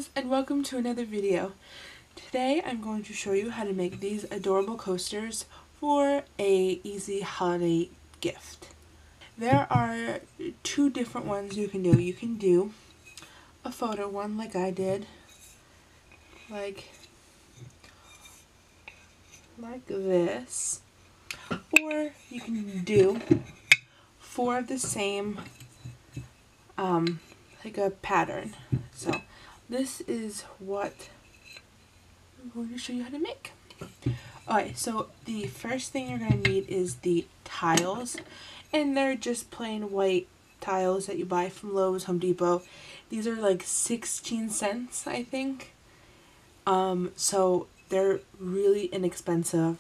guys, and welcome to another video. Today I'm going to show you how to make these adorable coasters for a easy holiday gift. There are two different ones you can do. You can do a photo one like I did, like this, or you can do four of the same like a pattern. So this is what I'm going to show you how to make. Alright, so the first thing you're going to need is the tiles, and they're just plain white tiles that you buy from Lowe's, Home Depot. These are like 16 cents, I think. So they're really inexpensive.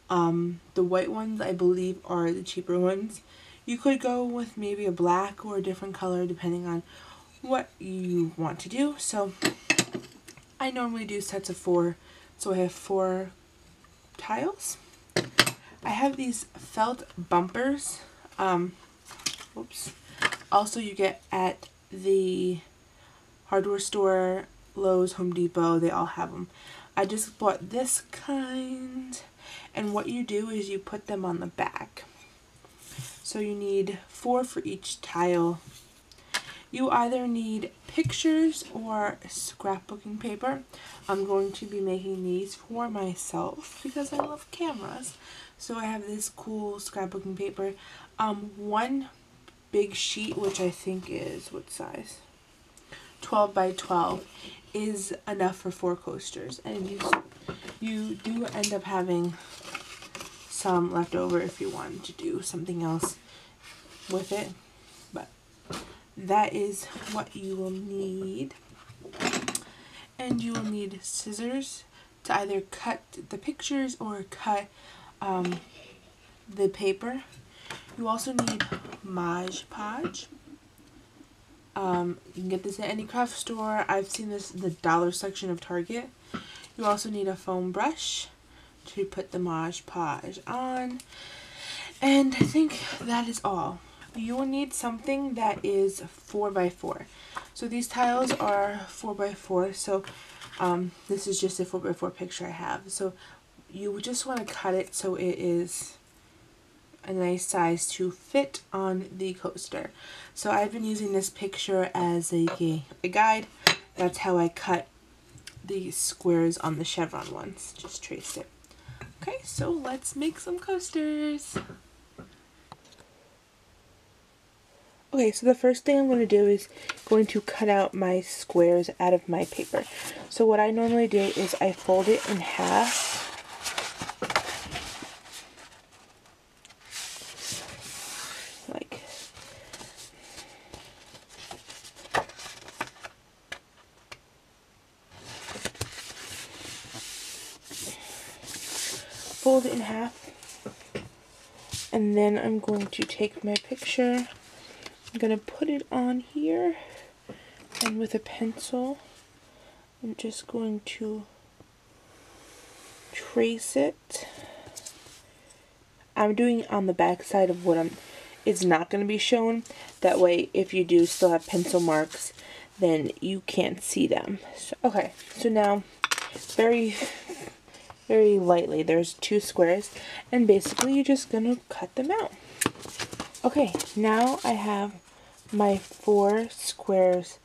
The white ones I believe are the cheaper ones. You could go with maybe a black or a different color depending on what you want to do. So I normally do sets of 4, so I have 4 tiles. I have these felt bumpers. Oops. Also you get at the hardware store, Lowe's, Home Depot, they all have them. I just bought this kind, and what you do is you put them on the back. So you need 4 for each tile. You either need pictures or scrapbooking paper. I'm going to be making these for myself because I love cameras. So I have this cool scrapbooking paper. One big sheet, which I think is, what size? 12 by 12 is enough for 4 coasters. And you do end up having some left over if you want to do something else with it. But that is what you will need. And you will need scissors to either cut the pictures or cut the paper. You also need Mod Podge. You can get this at any craft store. I've seen this in the dollar section of Target. You also need a foam brush to put the Mod Podge on. And I think that is all. You will need something that is 4 by 4. So these tiles are 4 by 4. So this is just a 4 by 4 picture I have. So you just want to cut it so it is a nice size to fit on the coaster. So I've been using this picture as a guide. That's how I cut the squares on the chevron ones. Just traced it. Okay, so let's make some coasters. Okay, so the first thing I'm going to do is going to cut out my squares out of my paper. So what I normally do is I fold it in half. Like fold it in half. And then I'm going to take my picture. I'm going to put it on here, and with a pencil I'm just going to trace it. I'm doing it on the back side of what it's not going to be shown. That way if you do still have pencil marks, then you can't see them. So, okay, so now very lightly there's 2 squares, and basically you're just going to cut them out. Okay, now I have my 4 squares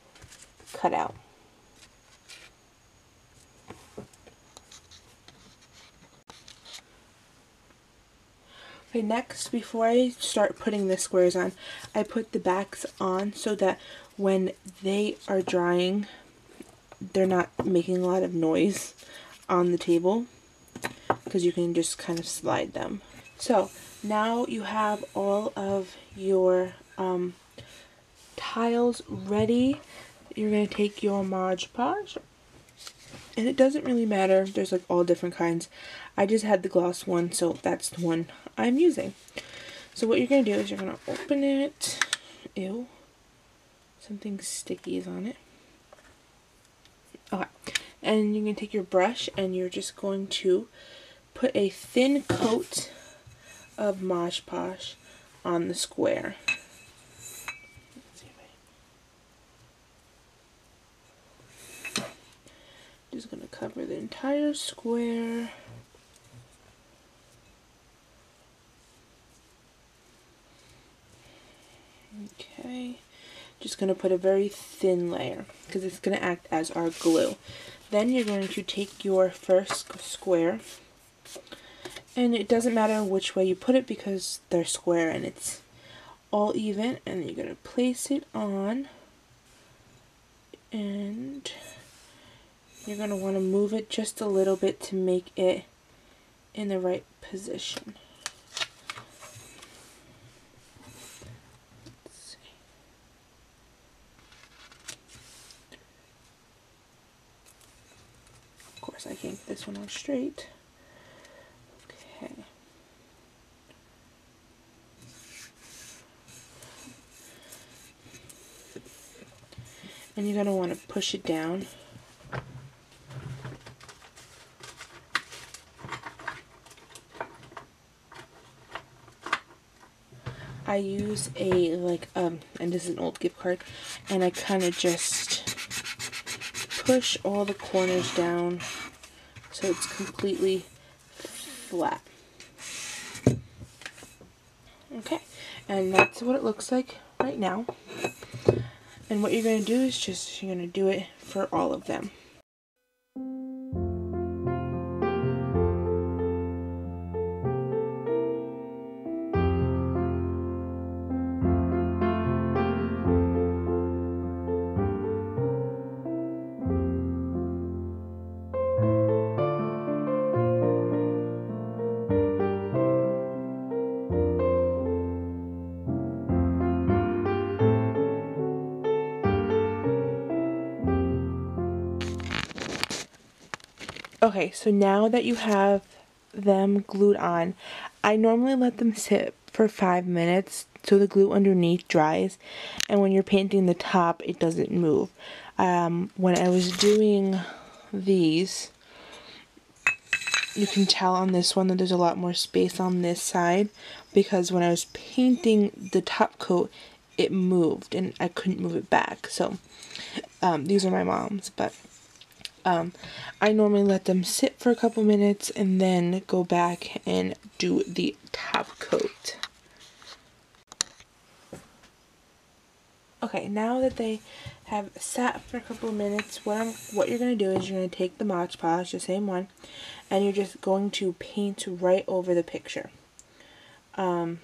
cut out. Okay, next, before I start putting the squares on, I put the backs on so that when they are drying, they're not making a lot of noise on the table, because you can just kind of slide them. So now you have all of your tiles ready. You're going to take your Mod Podge, and it doesn't really matter, there's like all different kinds. I just had the gloss one, so that's the one I'm using. So what you're going to do is you're going to open it. Ew, something sticky is on it. Okay, and you're going to take your brush and you're just going to put a thin coat of Mod Podge on the square. cover the entire square. Okay, just going to put a very thin layer because it's going to act as our glue. Then you're going to take your first square, and it doesn't matter which way you put it because they're square and it's all even, and then you're going to place it on, and you're going to want to move it just a little bit to make it in the right position. Of course, I can't get this one on straight. Okay. And you're going to want to push it down. I use a, and this is an old gift card, and I kind of just push all the corners down so it's completely flat. Okay, and that's what it looks like right now. And what you're going to do is you're going to do it for all of them. Okay, so now that you have them glued on, I normally let them sit for 5 minutes so the glue underneath dries, and when you're painting the top, it doesn't move. When I was doing these, you can tell on this one that there's a lot more space on this side, because when I was painting the top coat, it moved and I couldn't move it back. So these are my mom's, but I normally let them sit for a couple minutes and then go back and do the top coat. Okay, now that they have sat for a couple of minutes, what you're going to do is you're going to take the Mod Podge, the same one, and you're just going to paint right over the picture. You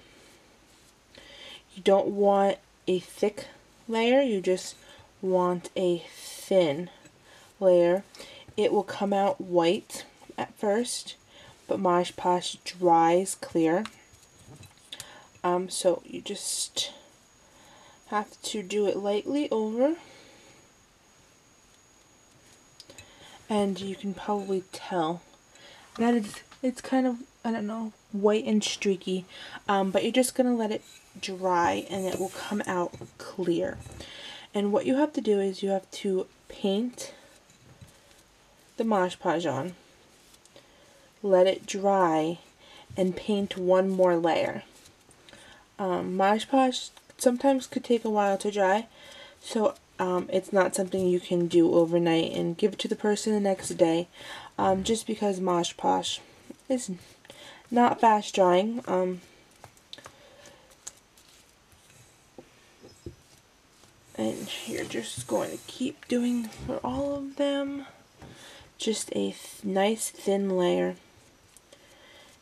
don't want a thick layer, you just want a thin layer. It will come out white at first, but Mod Podge dries clear. So you just have to do it lightly over, and you can probably tell that it's kind of, I don't know, white and streaky, but you're just gonna let it dry and it will come out clear. And what you have to do is you have to paint the Mod Podge on, let it dry, and paint one more layer. Mod Podge sometimes could take a while to dry, so it's not something you can do overnight and give it to the person the next day, just because Mod Podge is not fast drying. And you're just going to keep doing for all of them just a nice thin layer,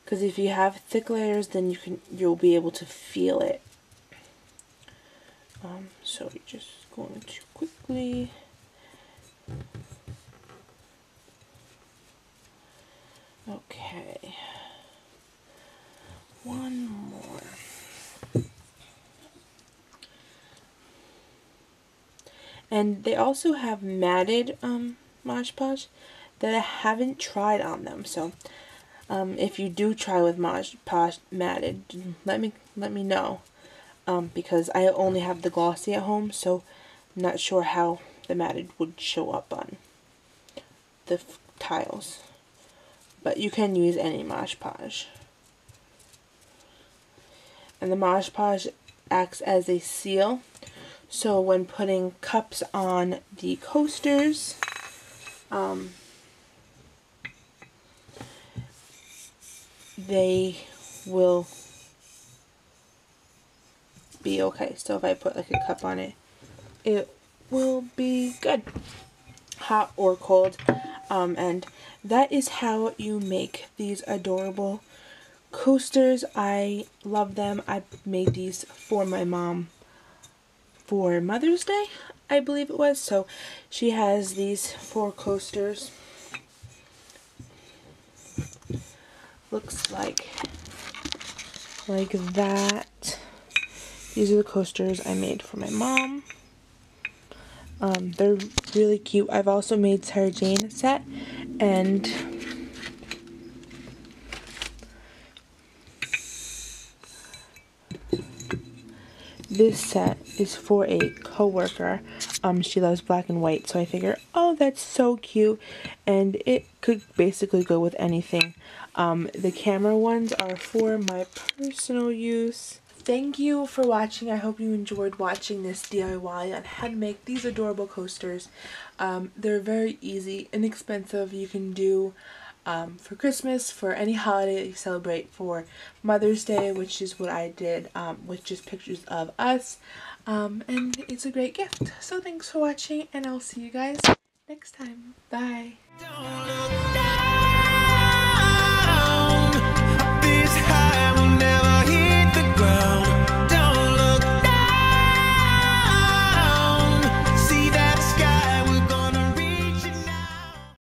because if you have thick layers, then you'll be able to feel it. So you're just going to quickly okay, one more. And they also have matted Mod Podge that I haven't tried on them. So if you do try with Mod Podge matted, let me know, because I only have the glossy at home, so I'm not sure how the matted would show up on the tiles. But you can use any Mod Podge. And the Mod Podge acts as a seal, so when putting cups on the coasters, they will be okay. So if I put like a cup on it, it will be good, hot or cold. And that is how you make these adorable coasters. I love them. I made these for my mom for Mother's Day, I believe it was. So she has these 4 coasters. Looks like that. These are the coasters I made for my mom. They're really cute. I've also made Sarah Jane a set, and this set is for a coworker. She loves black and white, so I figure, oh, that's so cute, and it could basically go with anything. The camera ones are for my personal use. Thank you for watching. I hope you enjoyed watching this DIY on how to make these adorable coasters. They're very easy, inexpensive. You can do for Christmas, for any holiday that you celebrate, for Mother's Day, which is what I did, with just pictures of us, and it's a great gift. So thanks for watching, and I'll see you guys next time. Bye!